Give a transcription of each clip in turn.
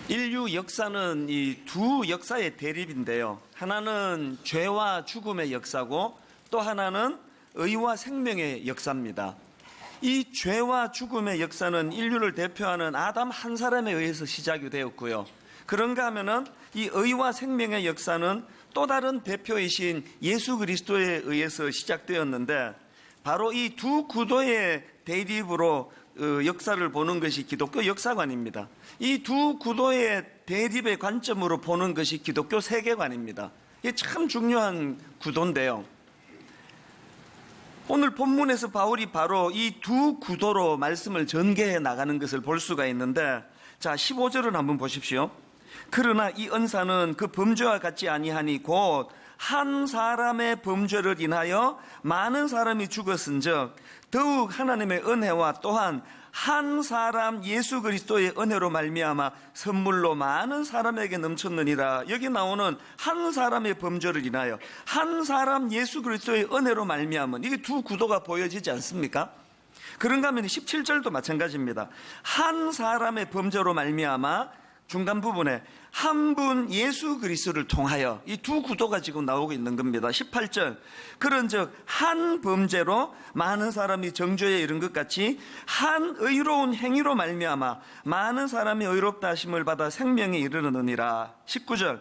인류 역사는 이 두 역사의 대립인데요. 하나는 죄와 죽음의 역사고 또 하나는 의와 생명의 역사입니다. 이 죄와 죽음의 역사는 인류를 대표하는 아담 한 사람에 의해서 시작이 되었고요. 그런가 하면은 이 의와 생명의 역사는 또 다른 대표이신 예수 그리스도에 의해서 시작되었는데, 바로 이 두 구도의 대립으로 역사를 보는 것이 기독교 역사관입니다. 이 두 구도의 대립의 관점으로 보는 것이 기독교 세계관입니다. 이게 참 중요한 구도인데요. 오늘 본문에서 바울이 바로 이 두 구도로 말씀을 전개해 나가는 것을 볼 수가 있는데, 자 15절을 한번 보십시오. 그러나 이 은사는 그 범죄와 같지 아니하니 곧 한 사람의 범죄를 인하여 많은 사람이 죽었은즉 더욱 하나님의 은혜와 또한 한 사람 예수 그리스도의 은혜로 말미암아 선물로 많은 사람에게 넘쳤느니라. 여기 나오는 한 사람의 범죄를 인하여, 한 사람 예수 그리스도의 은혜로 말미암은, 이게 두 구도가 보여지지 않습니까? 그런가 하면 17절도 마찬가지입니다. 한 사람의 범죄로 말미암아, 중간 부분에 한 분 예수 그리스도를 통하여, 이 두 구도가 지금 나오고 있는 겁니다. 18절, 그런즉 한 범죄로 많은 사람이 정죄에 이른 것 같이 한 의로운 행위로 말미암아 많은 사람이 의롭다 하심을 받아 생명에 이르느니라. 19절,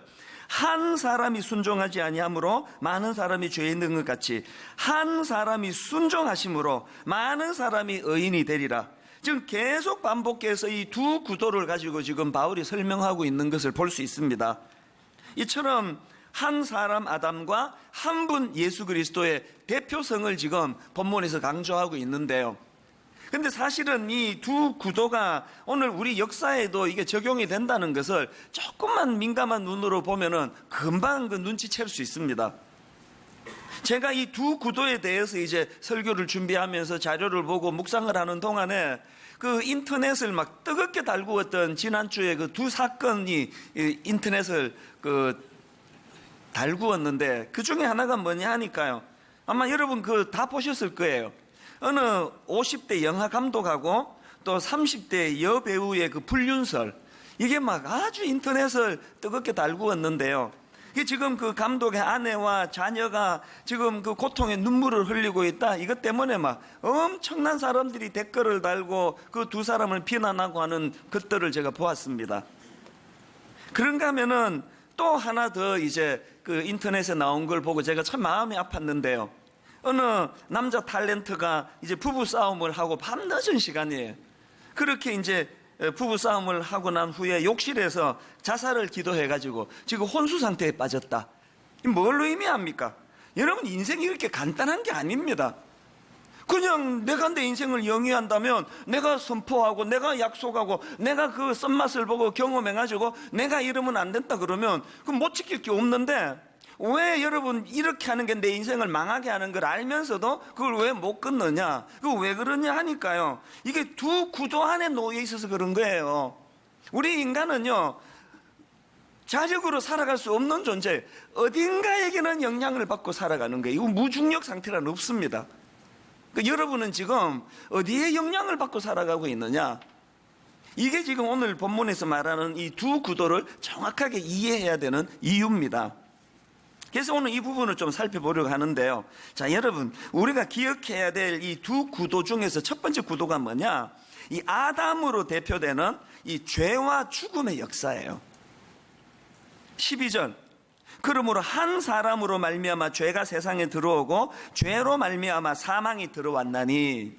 한 사람이 순종하지 아니함으로 많은 사람이 죄에 있는 것 같이 한 사람이 순종하심으로 많은 사람이 의인이 되리라. 지금 계속 반복해서 이 두 구도를 가지고 지금 바울이 설명하고 있는 것을 볼 수 있습니다. 이처럼 한 사람 아담과 한 분 예수 그리스도의 대표성을 지금 본문에서 강조하고 있는데요. 근데 사실은 이 두 구도가 오늘 우리 역사에도 이게 적용이 된다는 것을 조금만 민감한 눈으로 보면은 금방 눈치챌 수 있습니다. 제가 이 두 구도에 대해서 이제 설교를 준비하면서 자료를 보고 묵상을 하는 동안에 그 인터넷을 막 뜨겁게 달구었던 지난주에 그 두 사건이 인터넷을 달구었는데, 그 중에 하나가 뭐냐 하니까요. 아마 여러분 다 보셨을 거예요. 어느 50대 영화 감독하고 또 30대 여배우의 그 불륜설, 이게 막 아주 인터넷을 뜨겁게 달구었는데요. 지금 그 감독의 아내와 자녀가 지금 그 고통의 눈물을 흘리고 있다, 이것 때문에 막 엄청난 사람들이 댓글을 달고 그 두 사람을 비난하고 하는 것들을 제가 보았습니다. 그런가 하면은 또 하나 더 이제 그 인터넷에 나온 걸 보고 제가 참 마음이 아팠는데요. 어느 남자 탤런트가 이제 부부 싸움을 하고 밤늦은 시간이에요. 그렇게 이제 부부 싸움을 하고 난 후에 욕실에서 자살을 기도해가지고 지금 혼수 상태에 빠졌다. 뭘로 의미합니까? 여러분, 인생이 이렇게 간단한 게 아닙니다. 그냥 내가 내 인생을 영위한다면 내가 선포하고 내가 약속하고 내가 그 썸맛을 보고 경험해가지고 내가 이러면 안 된다 그러면 그럼 못 지킬 게 없는데, 왜 여러분 이렇게 하는 게 내 인생을 망하게 하는 걸 알면서도 그걸 왜 못 끊느냐? 그거 왜 그러냐 하니까요. 이게 두 구도 안에 놓여 있어서 그런 거예요. 우리 인간은요, 자력으로 살아갈 수 없는 존재, 어딘가에게는 영향을 받고 살아가는 거예요. 이거 무중력 상태란 없습니다. 여러분은 지금 어디에 영향을 받고 살아가고 있느냐? 이게 지금 오늘 본문에서 말하는 이 두 구도를 정확하게 이해해야 되는 이유입니다. 그래서 오늘 이 부분을 좀 살펴보려고 하는데요. 자, 여러분, 우리가 기억해야 될 이 두 구도 중에서 첫 번째 구도가 뭐냐? 이 아담으로 대표되는 이 죄와 죽음의 역사예요. 12절, 그러므로 한 사람으로 말미암아 죄가 세상에 들어오고 죄로 말미암아 사망이 들어왔나니.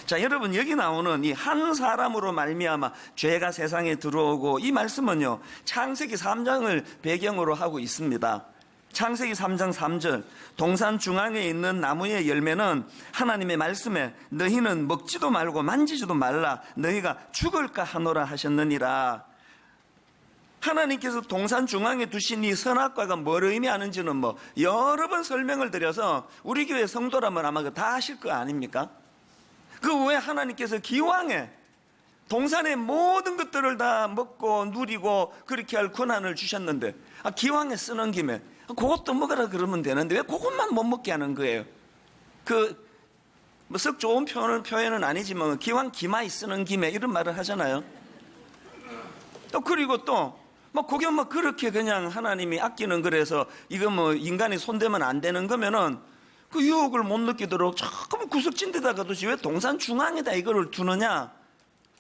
자, 여러분, 여기 나오는 이 한 사람으로 말미암아 죄가 세상에 들어오고, 이 말씀은요 창세기 3장을 배경으로 하고 있습니다. 창세기 3장 3절, 동산 중앙에 있는 나무의 열매는 하나님의 말씀에 너희는 먹지도 말고 만지지도 말라, 너희가 죽을까 하노라 하셨느니라. 하나님께서 동산 중앙에 두신 이 선악과가 뭘 의미하는지는 뭐 여러 번 설명을 드려서 우리 교회 성도라면 아마 다 아실 거 아닙니까? 그 왜 하나님께서 기왕에 동산의 모든 것들을 다 먹고 누리고 그렇게 할 권한을 주셨는데, 기왕에 쓰는 김에 그것도 먹으라 그러면 되는데 왜 그것만 못 먹게 하는 거예요? 뭐 썩 좋은 표현은 아니지만 기왕 기마이 쓰는 김에 이런 말을 하잖아요. 또 그리고 또 뭐 그게 뭐 그렇게 그냥 하나님이 아끼는 거라서 이거 뭐 인간이 손대면 안 되는 거면은 그 유혹을 못 느끼도록 조금 구석진 데다가 두지 왜 동산 중앙에다 이거를 두느냐?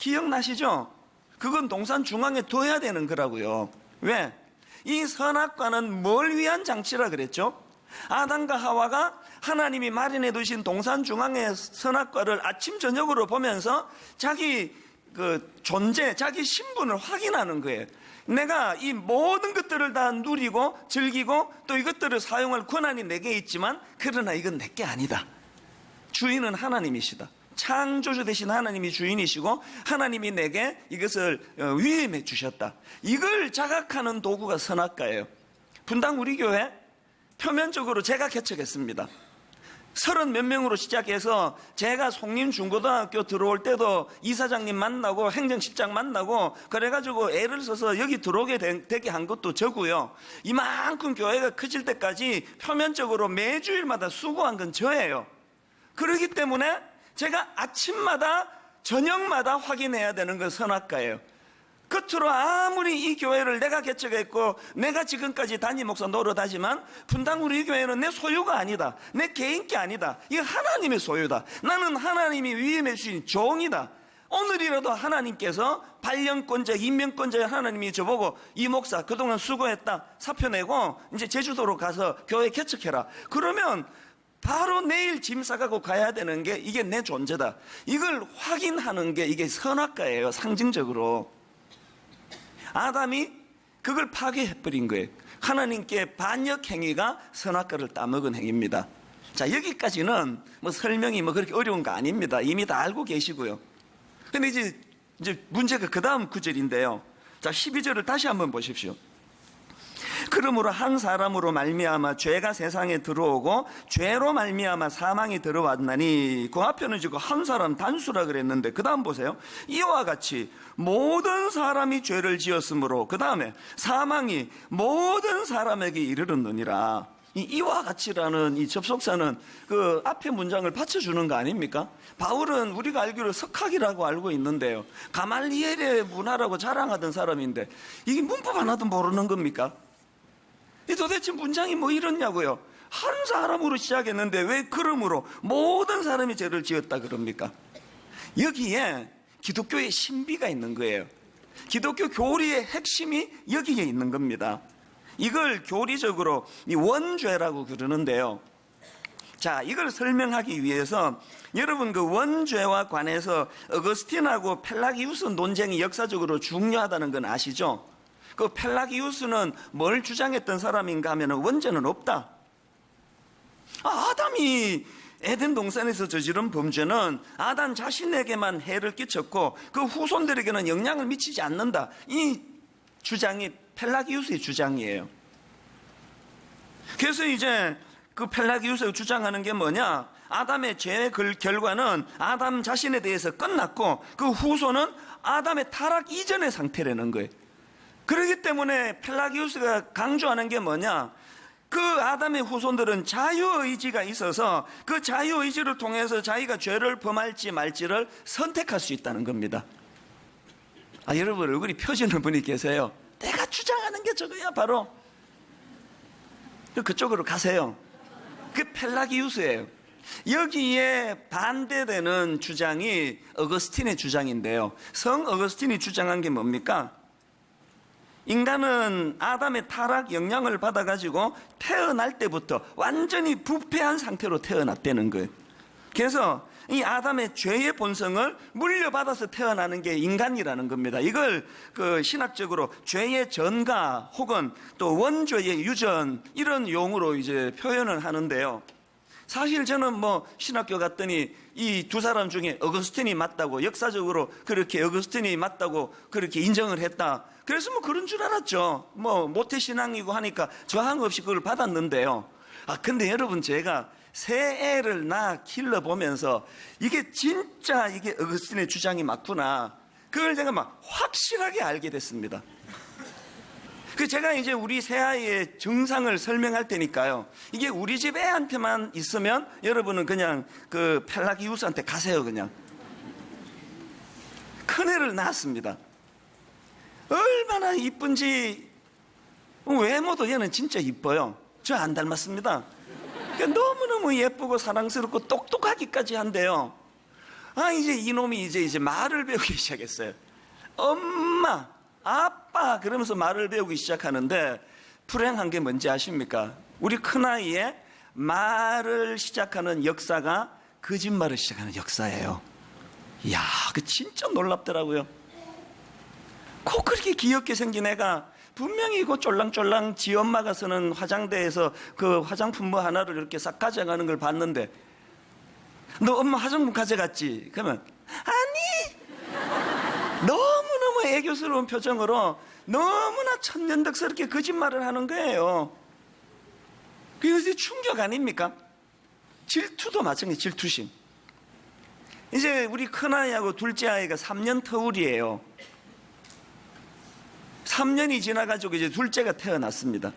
기억나시죠? 그건 동산 중앙에 둬야 되는 거라고요. 왜? 이 선악과는 뭘 위한 장치라 그랬죠? 아담과 하와가 하나님이 마련해 두신 동산 중앙의 선악과를 아침 저녁으로 보면서 자기 존재, 자기 신분을 확인하는 거예요. 내가 이 모든 것들을 다 누리고 즐기고 또 이것들을 사용할 권한이 내게 있지만 그러나 이건 내게 아니다. 주인은 하나님이시다. 창조주 되신 하나님이 주인이시고 하나님이 내게 이것을 위임해 주셨다. 이걸 자각하는 도구가 선악과예요. 분당 우리 교회 표면적으로 제가 개척했습니다. 30몇 명으로 시작해서 제가 송림중고등학교 들어올 때도 이사장님 만나고 행정실장 만나고 그래가지고 애를 써서 여기 들어오게 되게 한 것도 저고요. 이만큼 교회가 커질 때까지 표면적으로 매주일마다 수고한 건 저예요. 그렇기 때문에 제가 아침마다 저녁마다 확인해야 되는 건 선악과예요. 겉으로 아무리 이 교회를 내가 개척했고 내가 지금까지 담임 목사 노릇하지만 분당 우리 교회는 내 소유가 아니다. 내 개인 게 아니다. 이거 하나님의 소유다. 나는 하나님이 위임해 주신 종이다. 오늘이라도 하나님께서 발령권자, 임명권자 하나님이 저보고 이 목사 그동안 수고했다. 사표 내고 이제 제주도로 가서 교회 개척해라. 그러면 바로 내일 짐 싸가고 가야 되는 게 이게 내 존재다. 이걸 확인하는 게 이게 선악과예요. 상징적으로. 아담이 그걸 파괴해버린 거예요. 하나님께 반역 행위가 선악과를 따먹은 행위입니다. 자, 여기까지는 뭐 설명이 뭐 그렇게 어려운 거 아닙니다. 이미 다 알고 계시고요. 근데 이제 문제가 그 다음 구절인데요. 자, 12절을 다시 한번 보십시오. 그러므로 한 사람으로 말미암아 죄가 세상에 들어오고 죄로 말미암아 사망이 들어왔나니, 그 앞에는 지금 한 사람 단수라 그랬는데 그 다음 보세요. 이와 같이 모든 사람이 죄를 지었으므로, 그 다음에 사망이 모든 사람에게 이르렀느니라. 이와 같이라는 이 접속사는 그 앞에 문장을 받쳐주는 거 아닙니까? 바울은 우리가 알기로 석학이라고 알고 있는데요, 가말리엘의 문화라고 자랑하던 사람인데 이게 문법 하나도 모르는 겁니까? 이 도대체 문장이 뭐 이렇냐고요? 한 사람으로 시작했는데 왜 그러므로 모든 사람이 죄를 지었다 그럽니까? 여기에 기독교의 신비가 있는 거예요. 기독교 교리의 핵심이 여기에 있는 겁니다. 이걸 교리적으로 이 원죄라고 그러는데요. 자, 이걸 설명하기 위해서 여러분 그 원죄와 관해서 어거스틴하고 펠라기우스 논쟁이 역사적으로 중요하다는 건 아시죠? 그 펠라기우스는 뭘 주장했던 사람인가 하면 원죄는 없다. 아담이 에덴 동산에서 저지른 범죄는 아담 자신에게만 해를 끼쳤고 그 후손들에게는 영향을 미치지 않는다. 이 주장이 펠라기우스의 주장이에요. 그래서 이제 그 펠라기우스가 주장하는 게 뭐냐? 아담의 죄의 결과는 아담 자신에 대해서 끝났고 그 후손은 아담의 타락 이전의 상태라는 거예요. 그렇기 때문에 펠라기우스가 강조하는 게 뭐냐? 그 아담의 후손들은 자유의지가 있어서 그 자유의지를 통해서 자기가 죄를 범할지 말지를 선택할 수 있다는 겁니다. 여러분 얼굴이 펴지는 분이 계세요. 내가 주장하는 게 저거야 바로. 그쪽으로 가세요. 그 펠라기우스예요. 여기에 반대되는 주장이 어거스틴의 주장인데요. 성 어거스틴이 주장한 게 뭡니까? 인간은 아담의 타락 영향을 받아가지고 태어날 때부터 완전히 부패한 상태로 태어났다는 거예요. 그래서 이 아담의 죄의 본성을 물려받아서 태어나는 게 인간이라는 겁니다. 이걸 그 신학적으로 죄의 전가 혹은 또 원죄의 유전 이런 용어로 이제 표현을 하는데요. 사실 저는 뭐 신학교 갔더니 이 두 사람 중에 어거스틴이 맞다고, 역사적으로 그렇게 어거스틴이 맞다고 그렇게 인정을 했다. 그래서 뭐 그런 줄 알았죠. 뭐 모태신앙이고 하니까 저항 없이 그걸 받았는데요. 근데 여러분, 제가 새 애를 낳아 길러보면서 이게 진짜 이게 어거스틴의 주장이 맞구나, 그걸 제가 막 확실하게 알게 됐습니다. 제가 이제 우리 새아이의 증상을 설명할 테니까요, 이게 우리 집 애한테만 있으면 여러분은 그냥 그 펠라기우스한테 가세요. 그냥 큰애를 낳았습니다. 얼마나 이쁜지, 외모도 얘는 진짜 이뻐요. 저 안 닮았습니다. 너무너무 예쁘고 사랑스럽고 똑똑하기까지 한데요, 이제 이놈이 이제 말을 배우기 시작했어요. 엄마, 아빠 그러면서 말을 배우기 시작하는데, 불행한 게 뭔지 아십니까? 우리 큰아이의 말을 시작하는 역사가 거짓말을 시작하는 역사예요. 이야, 그 진짜 놀랍더라고요. 꼭 그렇게 귀엽게 생긴 애가 분명히 그 쫄랑쫄랑 지 엄마가 쓰는 화장대에서 그 화장품 뭐 하나를 이렇게 싹 가져가는 걸 봤는데, 너 엄마 화장품 가져갔지? 그러면 아니! 너무너무 애교스러운 표정으로 너무나 천연덕스럽게 거짓말을 하는 거예요. 그래서 충격 아닙니까? 질투도 마찬가지, 질투심. 이제 우리 큰아이하고 둘째 아이가 3년 터울이에요. 3년이 지나가지고 이제 둘째가 태어났습니다.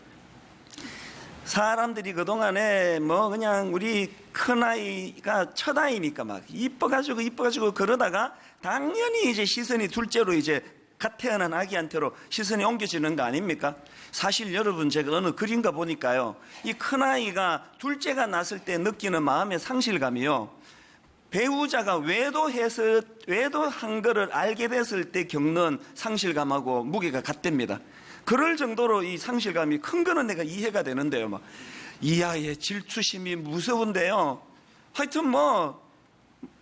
사람들이 그동안에 뭐 그냥 우리 큰아이가 첫아이니까 막 이뻐가지고 그러다가 당연히 이제 시선이 둘째로 이제 갓 태어난 아기한테로 시선이 옮겨지는 거 아닙니까? 사실 여러분, 제가 어느 그림가 보니까요, 이 큰아이가 둘째가 났을 때 느끼는 마음의 상실감이요, 배우자가 외도한 거를 알게 됐을 때 겪는 상실감하고 무게가 같답니다. 그럴 정도로 이 상실감이 큰 거는 내가 이해가 되는데요, 이 아이의 질투심이 무서운데요, 하여튼 뭐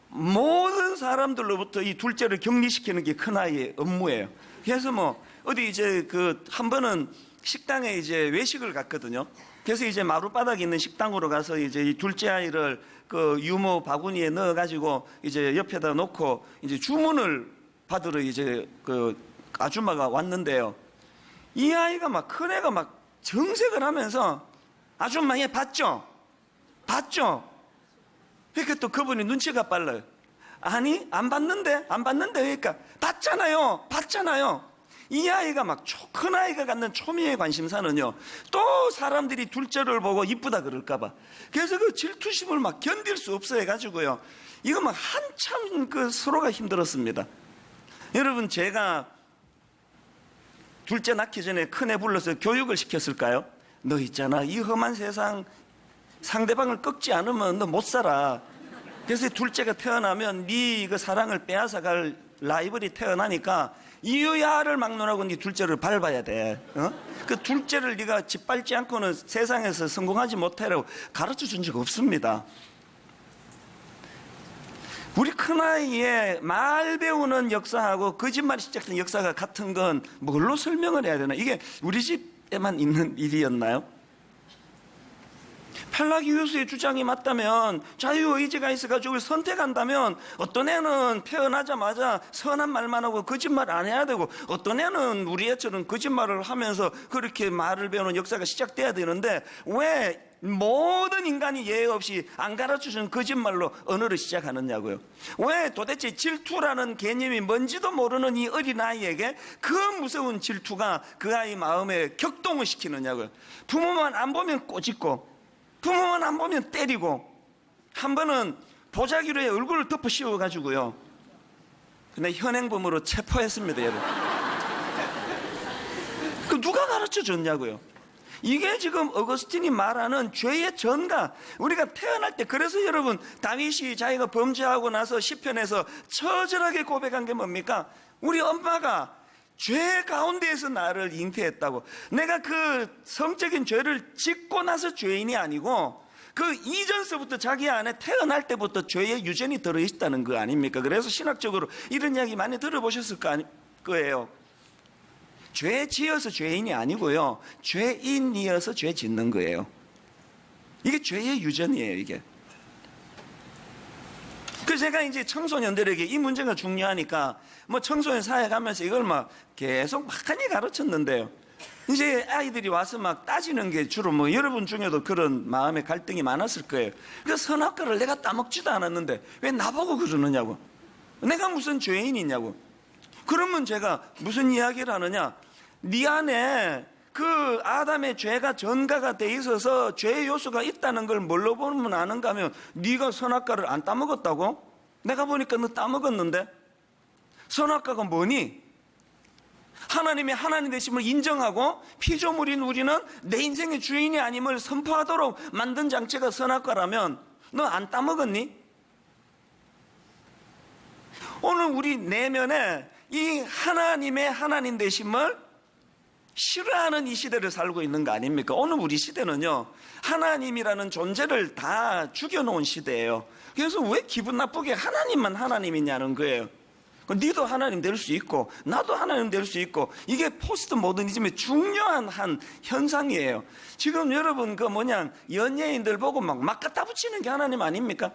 모든 사람들로부터 이 둘째를 격리시키는 게 큰아이의 업무예요. 그래서 뭐 어디 이제 한 번은 식당에 이제 외식을 갔거든요. 그래서 이제 마룻바닥에 있는 식당으로 가서 이제 이 둘째 아이를 그 유모 바구니에 넣어가지고 이제 옆에다 놓고 이제 주문을 받으러 이제 그 아줌마가 왔는데요, 이 아이가 막, 큰애가 막 정색을 하면서, 아줌마 얘 봤죠? 그러니까 또 그분이 눈치가 빨라요. 아니, 안 봤는데 그러니까 봤잖아요. 이 아이가 막 큰아이가 갖는 초미의 관심사는요, 또 사람들이 둘째를 보고 이쁘다 그럴까봐, 그래서 그 질투심을 막 견딜 수 없어 해가지고요, 이거 막 한참 서로가 힘들었습니다. 여러분, 제가 둘째 낳기 전에 큰애 불러서 교육을 시켰을까요? 너 있잖아, 이 험한 세상 상대방을 꺾지 않으면 너 못 살아. 그래서 둘째가 태어나면 네 그 사랑을 빼앗아갈 라이벌이 태어나니까 이유야를 막론하고 네 둘째를 밟아야 돼. 그 둘째를 네가 짓밟지 않고는 세상에서 성공하지 못하라고 가르쳐 준 적 없습니다. 우리 큰아이의 말 배우는 역사하고 거짓말이 시작된 역사가 같은 건 뭘로 설명을 해야 되나? 이게 우리 집에만 있는 일이었나요? 펠라기우스의 주장이 맞다면, 자유의지가 있어가지고 선택한다면, 어떤 애는 태어나자마자 선한 말만 하고 거짓말 안 해야 되고, 어떤 애는 우리 애처럼 거짓말을 하면서 그렇게 말을 배우는 역사가 시작돼야 되는데, 왜 모든 인간이 예외 없이 안 가르쳐준 거짓말로 언어를 시작하느냐고요. 왜 도대체 질투라는 개념이 뭔지도 모르는 이 어린아이에게 그 무서운 질투가 그 아이 마음에 격동을 시키느냐고요. 부모만 안 보면 꼬집고, 부모만 안 보면 때리고, 한 번은 보자기로에 얼굴을 덮어 씌워가지고요, 근데 현행범으로 체포했습니다, 여러분. 그 누가 가르쳐 줬냐고요. 이게 지금 어거스틴이 말하는 죄의 전가. 우리가 태어날 때, 그래서 여러분, 다윗이 자기가 범죄하고 나서 시편에서 처절하게 고백한 게 뭡니까? 우리 엄마가 죄 가운데에서 나를 잉태했다고. 내가 그 성적인 죄를 짓고 나서 죄인이 아니고 그 이전서부터 자기 안에 태어날 때부터 죄의 유전이 들어있다는 거 아닙니까? 그래서 신학적으로 이런 이야기 많이 들어보셨을 거예요. 죄 지어서 죄인이 아니고요, 죄인이어서 죄 짓는 거예요. 이게 죄의 유전이에요, 이게. 그래서 제가 이제 청소년들에게 이 문제가 중요하니까 뭐 청소년 사회 가면서 이걸 막 계속 많이 가르쳤는데요. 이제 아이들이 와서 막 따지는 게 주로 뭐 여러분 중에도 그런 마음의 갈등이 많았을 거예요. 그 선악과를 내가 따먹지도 않았는데 왜 나보고 그러느냐고. 내가 무슨 죄인이냐고. 그러면 제가 무슨 이야기를 하느냐. 네 안에 그 아담의 죄가 전가가 돼 있어서 죄의 요소가 있다는 걸 뭘로 보면 아는가 하면 네가 선악과를 안 따먹었다고? 내가 보니까 너 따먹었는데. 선악과가 뭐니? 하나님의 하나님 되심을 인정하고 피조물인 우리는 내 인생의 주인이 아님을 선포하도록 만든 장치가 선악과라면 너 안 따먹었니? 오늘 우리 내면에 이 하나님의 하나님 되심을 싫어하는 이 시대를 살고 있는 거 아닙니까? 오늘 우리 시대는요, 하나님이라는 존재를 다 죽여놓은 시대예요. 그래서 왜 기분 나쁘게 하나님만 하나님이냐는 거예요. 니도 하나님 될 수 있고 나도 하나님 될 수 있고, 이게 포스트 모더니즘의 중요한 한 현상이에요. 지금 여러분 연예인들 보고 막 갖다 붙이는 게 하나님 아닙니까?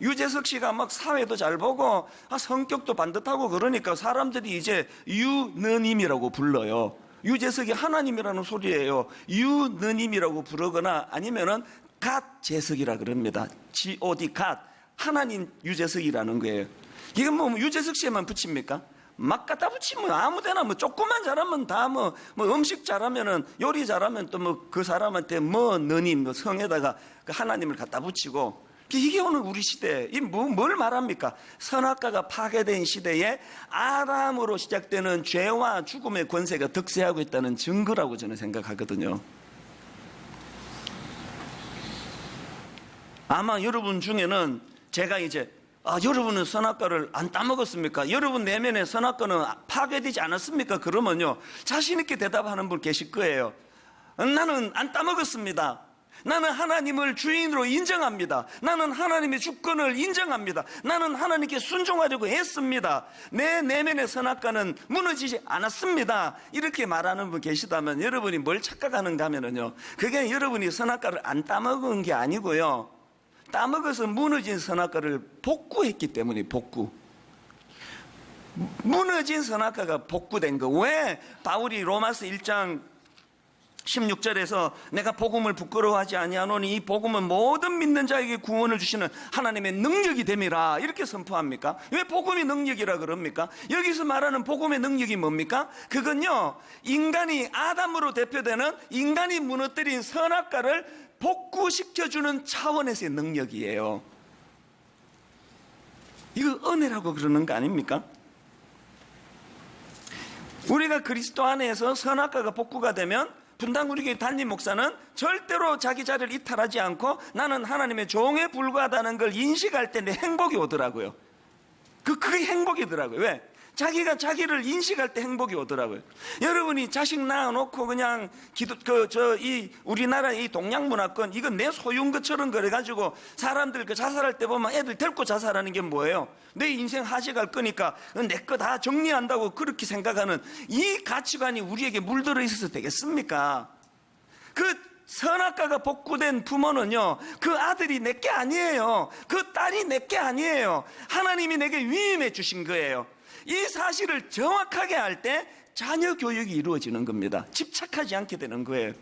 유재석 씨가 막 사회도 잘 보고 성격도 반듯하고 그러니까 사람들이 이제 유느님이라고 불러요. 유재석이 하나님이라는 소리예요. 유느님이라고 부르거나 아니면은 갓재석이라 그럽니다. God, 갓, 하나님 유재석이라는 거예요. 이건 뭐 유재석 씨에만 붙입니까? 막 갖다 붙이면 아무데나 뭐 조금만 잘하면 다 뭐 음식 잘하면은 요리 잘하면 또 뭐 그 사람한테 뭐 너님 성에다가 그 하나님을 갖다 붙이고, 이게 오늘 우리 시대 뭘 말합니까? 선악과가 파괴된 시대에 아담으로 시작되는 죄와 죽음의 권세가 득세하고 있다는 증거라고 저는 생각하거든요. 아마 여러분 중에는 제가 이제 여러분은 선악과를 안 따먹었습니까? 여러분 내면에 선악과는 파괴되지 않았습니까? 그러면요, 자신 있게 대답하는 분 계실 거예요. 나는 안 따먹었습니다. 나는 하나님을 주인으로 인정합니다. 나는 하나님의 주권을 인정합니다. 나는 하나님께 순종하려고 했습니다. 내 내면의 선악과는 무너지지 않았습니다. 이렇게 말하는 분 계시다면 여러분이 뭘 착각하는가 하면요, 그게 여러분이 선악과를 안 따먹은 게 아니고요, 따먹어서 무너진 선악과를 복구했기 때문에 무너진 선악과가 복구된 거. 왜 바울이 로마서 1장 16절에서 내가 복음을 부끄러워하지 아니하노니 이 복음은 모든 믿는 자에게 구원을 주시는 하나님의 능력이 됨이라 이렇게 선포합니까? 왜 복음이 능력이라 그럽니까? 여기서 말하는 복음의 능력이 뭡니까? 그건요, 인간이 아담으로 대표되는 인간이 무너뜨린 선악과를 복구시켜주는 차원에서의 능력이에요. 이거 은혜라고 그러는 거 아닙니까? 우리가 그리스도 안에서 선악과가 복구가 되면 분당 우리 교회 담임 목사는 절대로 자기 자리를 이탈하지 않고 나는 하나님의 종에 불과하다는 걸 인식할 때 내 행복이 오더라고요. 그게 행복이더라고요. 왜? 자기가 자기를 인식할 때 행복이 오더라고요. 여러분이 자식 낳아놓고 그냥 우리나라 이 동양 문화권 이건 내 소유인 것처럼 그래가지고 사람들 자살할 때 보면 애들 데리고 자살하는 게 뭐예요? 내 인생 하직할 거니까 내 거 다 정리한다고 그렇게 생각하는 이 가치관이 우리에게 물들어 있어서 되겠습니까? 그 선악과가 복구된 부모는요, 그 아들이 내게 아니에요. 그 딸이 내게 아니에요. 하나님이 내게 위임해 주신 거예요. 이 사실을 정확하게 알 때 자녀 교육이 이루어지는 겁니다. 집착하지 않게 되는 거예요.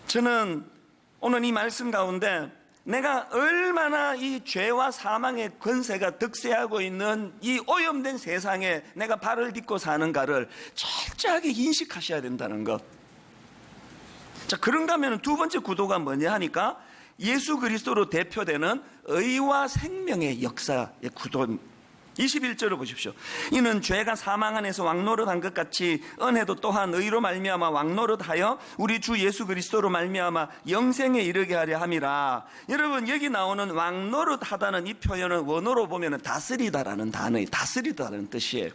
저는 오늘 이 말씀 가운데 내가 얼마나 이 죄와 사망의 권세가 득세하고 있는 이 오염된 세상에 내가 발을 딛고 사는가를 철저하게 인식하셔야 된다는 것. 자, 그런가 하면 두 번째 구도가 뭐냐 하니까 예수 그리스도로 대표되는 의와 생명의 역사의 구도. 21절을 보십시오. 이는 죄가 사망 안에서 왕노릇한 것 같이 은혜도 또한 의로 말미암아 왕노릇하여 우리 주 예수 그리스도로 말미암아 영생에 이르게 하려 함이라. 여러분, 여기 나오는 왕노릇하다는 이 표현은 원어로 보면 다스리다라는 단어의 다스리다라는 뜻이에요.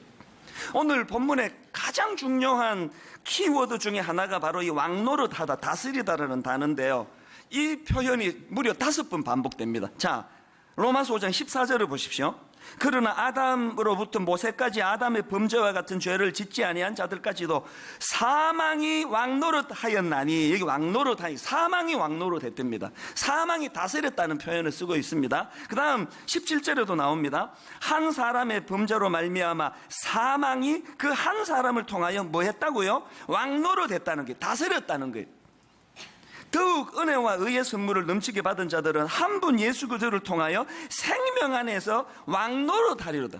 오늘 본문의 가장 중요한 키워드 중에 하나가 바로 이 왕노릇하다, 다스리다라는 단어인데요, 이 표현이 무려 5번 반복됩니다. 자, 로마서 5장 14절을 보십시오. 그러나 아담으로부터 모세까지 아담의 범죄와 같은 죄를 짓지 아니한 자들까지도 사망이 왕노릇하였나니, 여기 왕노릇하니, 사망이 왕노릇했답니다. 사망이 다스렸다는 표현을 쓰고 있습니다. 그 다음 17절에도 나옵니다. 한 사람의 범죄로 말미암아 사망이 그 한 사람을 통하여 뭐 했다고요? 왕노릇했다는 게, 다스렸다는 거예요. 더욱 은혜와 의의 선물을 넘치게 받은 자들은 한 분 예수 그리스도를 통하여 생명 안에서 왕노릇하리로다.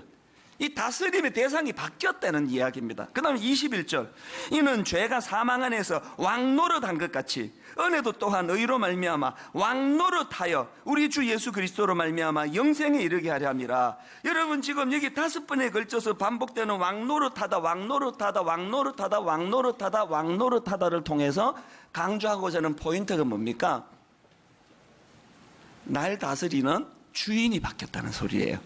이 다스림의 대상이 바뀌었다는 이야기입니다. 그 다음에 21절, 이는 죄가 사망 안에서 왕노릇한 것 같이 은혜도 또한 의로 말미암아 왕노릇하여 우리 주 예수 그리스도로 말미암아 영생에 이르게 하려 함이라. 여러분, 지금 여기 5번에 걸쳐서 반복되는 왕노릇하다, 왕노릇하다, 왕노릇하다, 왕노릇하다, 왕노릇하다를 통해서 강조하고자 하는 포인트가 뭡니까? 날 다스리는 주인이 바뀌었다는 소리예요.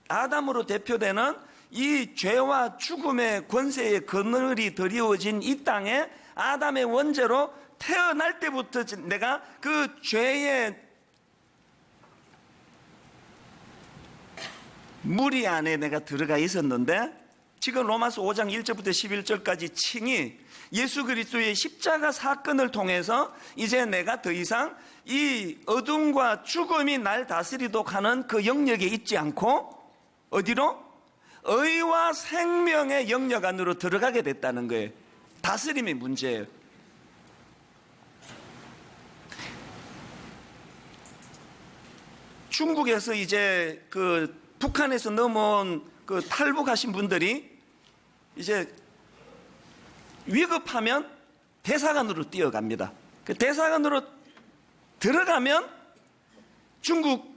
아담으로 대표되는 이 죄와 죽음의 권세의 그늘이 드리워진 이 땅에 아담의 원죄로 태어날 때부터 내가 그 죄의 무리 안에 내가 들어가 있었는데, 지금 로마서 5장 1절부터 11절까지 칭이 예수 그리스도의 십자가 사건을 통해서 이제 내가 더 이상 이 어둠과 죽음이 날 다스리도록 하는 그 영역에 있지 않고 어디로? 의와 생명의 영역 안으로 들어가게 됐다는 거예요. 다스림의 문제예요. 중국에서 이제 그 북한에서 넘어온 그 탈북하신 분들이 이제 위급하면 대사관으로 뛰어갑니다. 그 대사관으로 들어가면 중국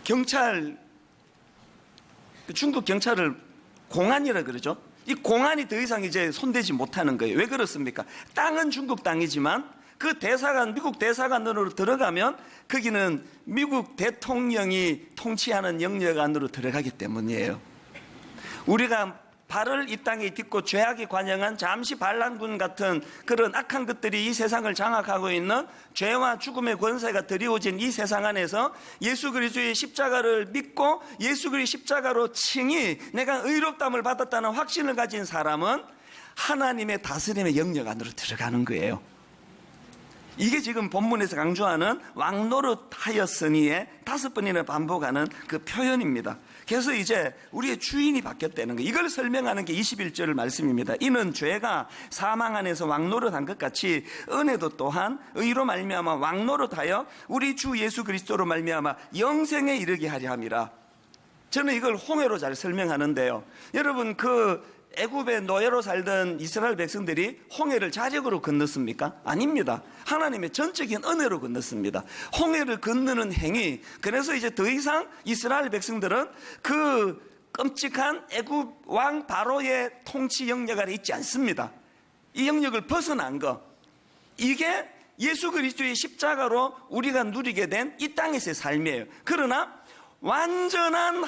경찰, 중국 경찰을 공안이라 그러죠. 이 공안이 더 이상 이제 손대지 못하는 거예요. 왜 그렇습니까? 땅은 중국 땅이지만 그 대사관, 미국 대사관으로 들어가면 거기는 미국 대통령이 통치하는 영역 안으로 들어가기 때문이에요. 우리가 발을 이 땅에 딛고 죄악에 관영한 잠시 반란군 같은 그런 악한 것들이 이 세상을 장악하고 있는 죄와 죽음의 권세가 드리워진 이 세상 안에서 예수 그리스도의 십자가를 믿고 예수 그리스도의 십자가로 칭이 내가 의롭다함을 받았다는 확신을 가진 사람은 하나님의 다스림의 영역 안으로 들어가는 거예요. 이게 지금 본문에서 강조하는 왕노릇하였으니의 5번이나 반복하는 그 표현입니다. 그래서 이제 우리의 주인이 바뀌었다는 거예요. 이걸 설명하는 게 21절 말씀입니다. 이는 죄가 사망 안에서 왕노릇한 것 같이 은혜도 또한 의로 말미암아 왕노릇하여 우리 주 예수 그리스도로 말미암아 영생에 이르게 하려 함이라. 저는 이걸 홍해로 잘 설명하는데요. 여러분, 그 애굽의 노예로 살던 이스라엘 백성들이 홍해를 자력으로 건넜습니까? 아닙니다. 하나님의 전적인 은혜로 건넜습니다. 홍해를 건너는 행위, 그래서 이제 더 이상 이스라엘 백성들은 그 끔찍한 애굽 왕 바로의 통치 영역 아래 있지 않습니다. 이 영역을 벗어난 거, 이게 예수 그리스도의 십자가로 우리가 누리게 된 이 땅에서의 삶이에요. 그러나 완전한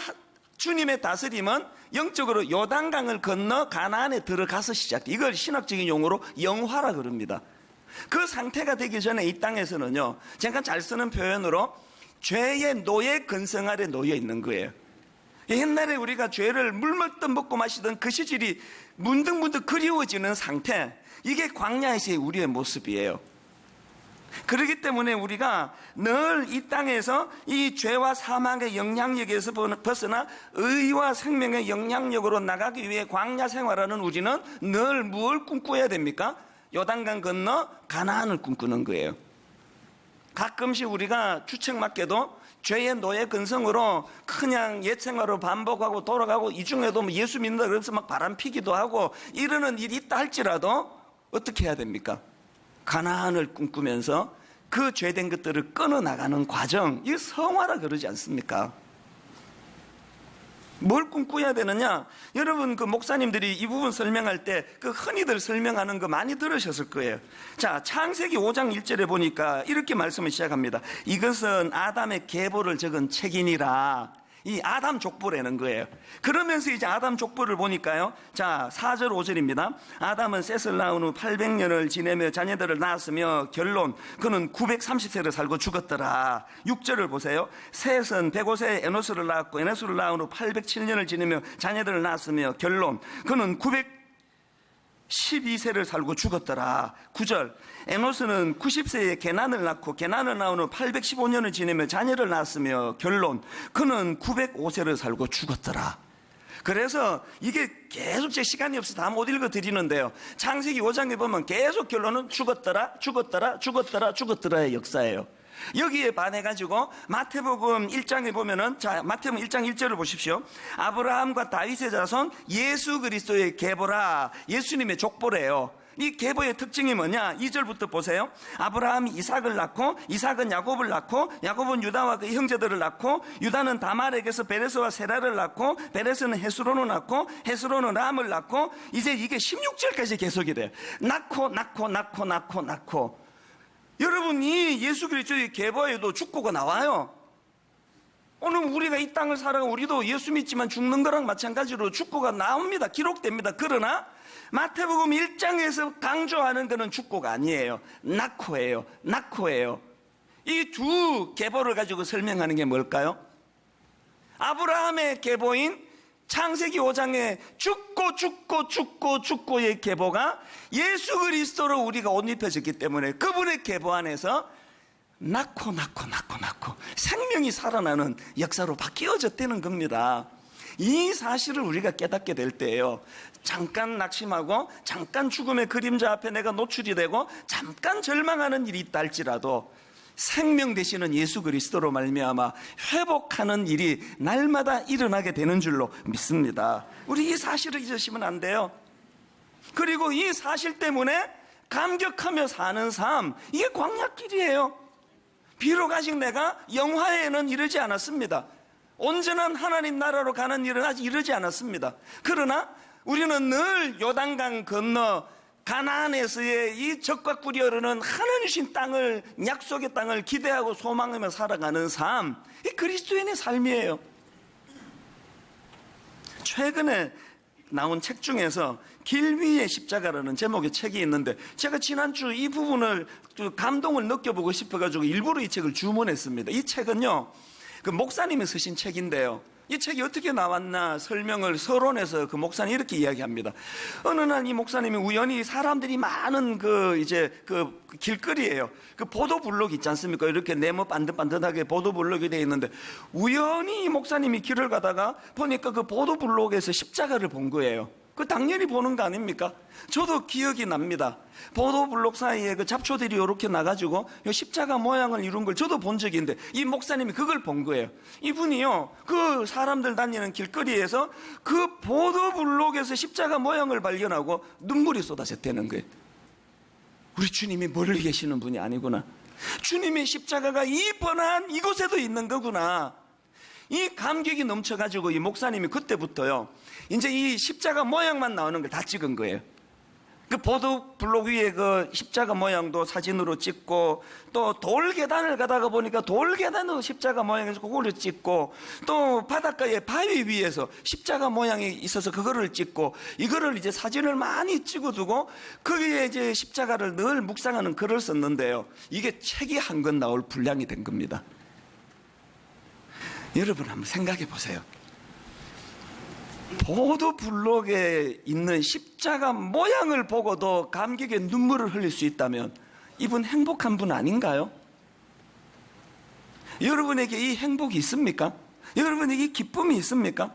주님의 다스림은 영적으로 요단강을 건너 가나안에 들어가서 시작돼. 이걸 신학적인 용어로 영화라 그럽니다. 그 상태가 되기 전에 이 땅에서는요, 제가 잘 쓰는 표현으로 죄의 노예 근성 아래 놓여 있는 거예요. 옛날에 우리가 죄를 물 먹고 마시던 그 시절이 문득문득 그리워지는 상태, 이게 광야에서의 우리의 모습이에요. 그렇기 때문에 우리가 늘 이 땅에서 이 죄와 사망의 영향력에서 벗어나 의와 생명의 영향력으로 나가기 위해 광야 생활하는 우리는 늘 무엇을 꿈꿔야 됩니까? 요단강 건너 가나안을 꿈꾸는 거예요. 가끔씩 우리가 주책맞게도 죄의 노예 근성으로 그냥 옛 생활로 반복하고 돌아가고, 이 중에도 뭐 예수 믿는다 그래서 막 바람 피기도 하고 이러는 일이 있다 할지라도 어떻게 해야 됩니까? 가나안을 꿈꾸면서 그 죄된 것들을 끊어나가는 과정, 이 성화라 그러지 않습니까? 뭘 꿈꿔야 되느냐? 여러분, 그 목사님들이 이 부분 설명할 때 그 흔히들 설명하는 거 많이 들으셨을 거예요. 자, 창세기 5장 1절에 보니까 이렇게 말씀을 시작합니다. 이것은 아담의 계보를 적은 책이니라. 이 아담 족보라는 거예요. 그러면서 이제 아담 족보를 보니까요. 자, 4절 5절입니다. 아담은 셋을 낳은 후 800년을 지내며 자녀들을 낳았으며 결론 그는 930세를 살고 죽었더라. 6절을 보세요. 셋은 105세에 에노스를 낳았고 에노스를 낳은 후 807년을 지내며 자녀들을 낳았으며 결론 그는 912세를 살고 죽었더라. 9절 에노스는 90세에 게난을 낳고 게난을 낳은 후 815년을 지내며 자녀를 낳았으며 결론 그는 905세를 살고 죽었더라. 그래서 이게 계속 제 시간이 없어서 다 못 읽어 드리는데요. 창세기 5장에 보면 계속 결론은 죽었더라 죽었더라의 역사예요. 여기에 반해가지고 마태복음 1장에 보면은, 자, 마태복음 1장 1절을 보십시오. 아브라함과 다윗의 자손 예수 그리스도의 계보라. 예수님의 족보래요. 이 계보의 특징이 뭐냐? 2절부터 보세요. 아브라함이 이삭을 낳고 이삭은 야곱을 낳고 야곱은 유다와 그의 형제들을 낳고 유다는 다말에게서 베레스와 세라를 낳고 베레스는 헤스론을 낳고 헤스론은 람을 낳고, 이제 이게 16절까지 계속이 돼요. 낳고 여러분, 이 예수 그리스도의 계보에도 죽고가 나와요. 오늘 우리가 이 땅을 살아가 우리도 예수 믿지만 죽는 거랑 마찬가지로 죽고가 나옵니다. 기록됩니다. 그러나 마태복음 1장에서 강조하는 것은 죽고가 아니에요. 낙호예요. 이 두 계보를 가지고 설명하는 게 뭘까요? 아브라함의 계보인 창세기 5장의 죽고의 계보가 예수 그리스도로 우리가 옷 입혀졌기 때문에 그분의 계보 안에서 낳고 생명이 살아나는 역사로 바뀌어졌다는 겁니다. 이 사실을 우리가 깨닫게 될 때예요. 잠깐 낙심하고 잠깐 죽음의 그림자 앞에 내가 노출이 되고 잠깐 절망하는 일이 있다 할지라도 생명 되시는 예수 그리스도로 말미암아 회복하는 일이 날마다 일어나게 되는 줄로 믿습니다. 우리 이 사실을 잊으시면 안 돼요. 그리고 이 사실 때문에 감격하며 사는 삶, 이게 광야길이에요. 비록 아직 내가 영화에는 이르지 않았습니다. 온전한 하나님 나라로 가는 일은 아직 이르지 않았습니다. 그러나 우리는 늘 요단강 건너 가나안에서의 이 적과 꿀이 흐르는 하나님 주신 땅을, 약속의 땅을 기대하고 소망하며 살아가는 삶, 이 그리스도인의 삶이에요. 최근에 나온 책 중에서 길 위의 십자가라는 제목의 책이 있는데, 제가 지난주 이 부분을 감동을 느껴보고 싶어가지고 일부러 이 책을 주문했습니다. 이 책은요, 그 목사님이 쓰신 책인데요, 이 책이 어떻게 나왔나 설명을 서론에서 그 목사님이 이렇게 이야기합니다. 어느 날 이 목사님이 우연히 사람들이 많은 그 길거리예요. 그 보도블록 있지 않습니까? 이렇게 네모 반듯반듯하게 보도블록이 되어 있는데, 우연히 이 목사님이 길을 가다가 보니까 그 보도블록에서 십자가를 본 거예요. 그 당연히 보는 거 아닙니까? 저도 기억이 납니다. 보도블록 사이에 그 잡초들이 이렇게 나가지고 십자가 모양을 이룬 걸 저도 본 적이 있는데, 이 목사님이 그걸 본 거예요. 이분이요, 그 사람들 다니는 길거리에서 그 보도블록에서 십자가 모양을 발견하고 눈물이 쏟아졌다는 거예요. 우리 주님이 멀리 계시는 분이 아니구나. 주님의 십자가가 이 번한 이곳에도 있는 거구나. 이 감격이 넘쳐가지고 이 목사님이 그때부터요, 이제 이 십자가 모양만 나오는 걸 다 찍은 거예요. 그 보도블록 위에 그 십자가 모양도 사진으로 찍고, 또 돌계단을 가다가 보니까 돌계단으로 십자가 모양에서 그거를 찍고, 또 바닷가에 바위 위에서 십자가 모양이 있어서 그거를 찍고, 이거를 이제 사진을 많이 찍어두고 거기에 이제 십자가를 늘 묵상하는 글을 썼는데요, 이게 책이 한 권 나올 분량이 된 겁니다. 여러분 한번 생각해 보세요. 보도블록에 있는 십자가 모양을 보고도 감격의 눈물을 흘릴 수 있다면 이분 행복한 분 아닌가요? 여러분에게 이 행복이 있습니까? 여러분에게 이 기쁨이 있습니까?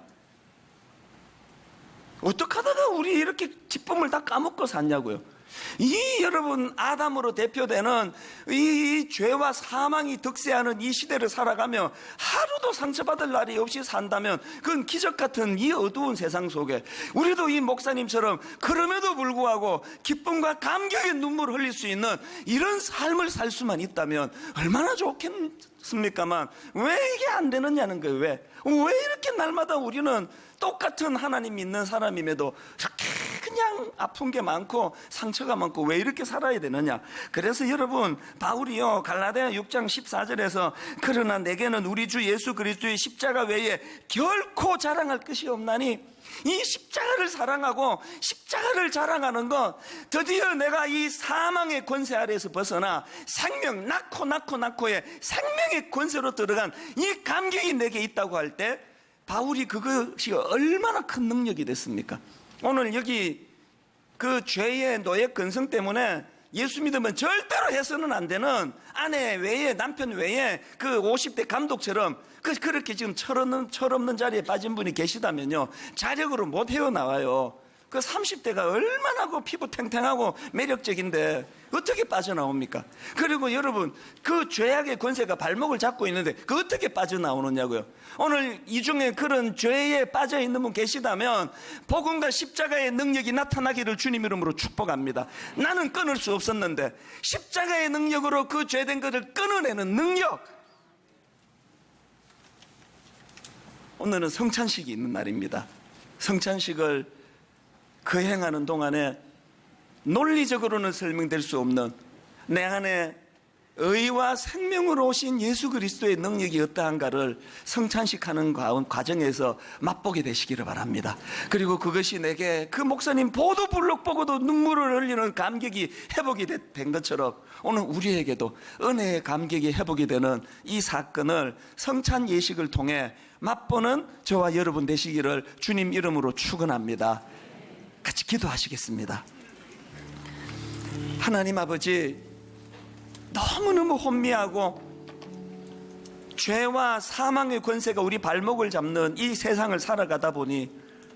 어떻게 하다가 우리 이렇게 기쁨을 다 까먹고 샀냐고요. 이 여러분 아담으로 대표되는 이 죄와 사망이 득세하는 이 시대를 살아가며 하루도 상처받을 날이 없이 산다면 그건 기적 같은 이 어두운 세상 속에 우리도 이 목사님처럼 그럼에도 불구하고 기쁨과 감격의 눈물을 흘릴 수 있는 이런 삶을 살 수만 있다면 얼마나 좋겠습니까만, 왜 이게 안 되느냐는 거예요. 왜 이렇게 날마다 우리는 똑같은 하나님 믿는 사람임에도 이렇게 그냥 가장 아픈 게 많고 상처가 많고 왜 이렇게 살아야 되느냐. 그래서 여러분, 바울이요 갈라디아 6장 14절에서 그러나 내게는 우리 주 예수 그리스도의 십자가 외에 결코 자랑할 것이 없나니, 이 십자가를 사랑하고 십자가를 자랑하는 것, 드디어 내가 이 사망의 권세 아래에서 벗어나 생명, 낳고의 생명의 권세로 들어간 이 감격이 내게 있다고 할 때, 바울이 그것이 얼마나 큰 능력이 됐습니까? 오늘 여기 그 죄의 노예 근성 때문에 예수 믿으면 절대로 해서는 안 되는 아내 외에, 남편 외에 그 50대 감독처럼 그렇게 지금 철없는 자리에 빠진 분이 계시다면요, 자력으로 못 헤어나와요. 그 30대가 얼마나 그 피부 탱탱하고 매력적인데 어떻게 빠져나옵니까? 그리고 여러분, 그 죄악의 권세가 발목을 잡고 있는데 그 어떻게 빠져나오느냐고요. 오늘 이 중에 그런 죄에 빠져 있는 분 계시다면 복음과 십자가의 능력이 나타나기를 주님 이름으로 축복합니다. 나는 끊을 수 없었는데 십자가의 능력으로 그 죄된 것을 끊어내는 능력. 오늘은 성찬식이 있는 날입니다. 성찬식을 거행하는 동안에 논리적으로는 설명될 수 없는 내 안에 의와 생명으로 오신 예수 그리스도의 능력이 어떠한가를 성찬식하는 과정에서 맛보게 되시기를 바랍니다. 그리고 그것이 내게 그 목사님 보도블록 보고도 눈물을 흘리는 감격이 회복이 된 것처럼 오늘 우리에게도 은혜의 감격이 회복이 되는 이 사건을 성찬 예식을 통해 맛보는 저와 여러분 되시기를 주님 이름으로 축원합니다. 같이 기도하시겠습니다. 하나님 아버지, 너무너무 혼미하고 죄와 사망의 권세가 우리 발목을 잡는 이 세상을 살아가다 보니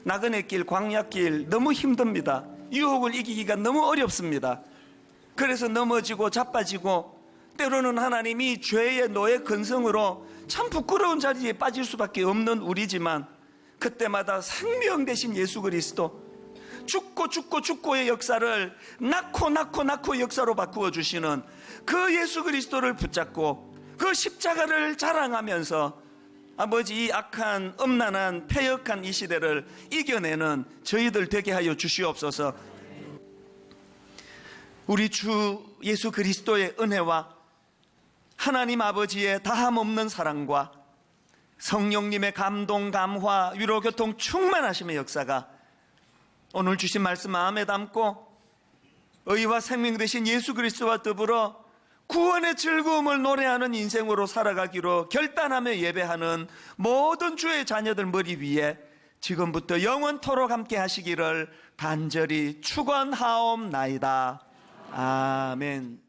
나그네 길, 광야길 너무 힘듭니다. 유혹을 이기기가 너무 어렵습니다. 그래서 넘어지고 자빠지고 때로는 하나님이 죄의 노예 근성으로 참 부끄러운 자리에 빠질 수밖에 없는 우리지만, 그때마다 생명 되신 예수 그리스도, 죽고의 역사를 낳고 역사로 바꾸어 주시는 그 예수 그리스도를 붙잡고 그 십자가를 자랑하면서 아버지, 이 악한 음란한 패역한 이 시대를 이겨내는 저희들 되게 하여 주시옵소서. 우리 주 예수 그리스도의 은혜와 하나님 아버지의 다함없는 사랑과 성령님의 감동, 감화, 위로, 교통 충만하심의 역사가 오늘 주신 말씀 마음에 담고 의와 생명 되신 예수 그리스도와 더불어 구원의 즐거움을 노래하는 인생으로 살아가기로 결단하며 예배하는 모든 주의 자녀들 머리 위에 지금부터 영원토록 함께 하시기를 간절히 축원하옵나이다. 아멘.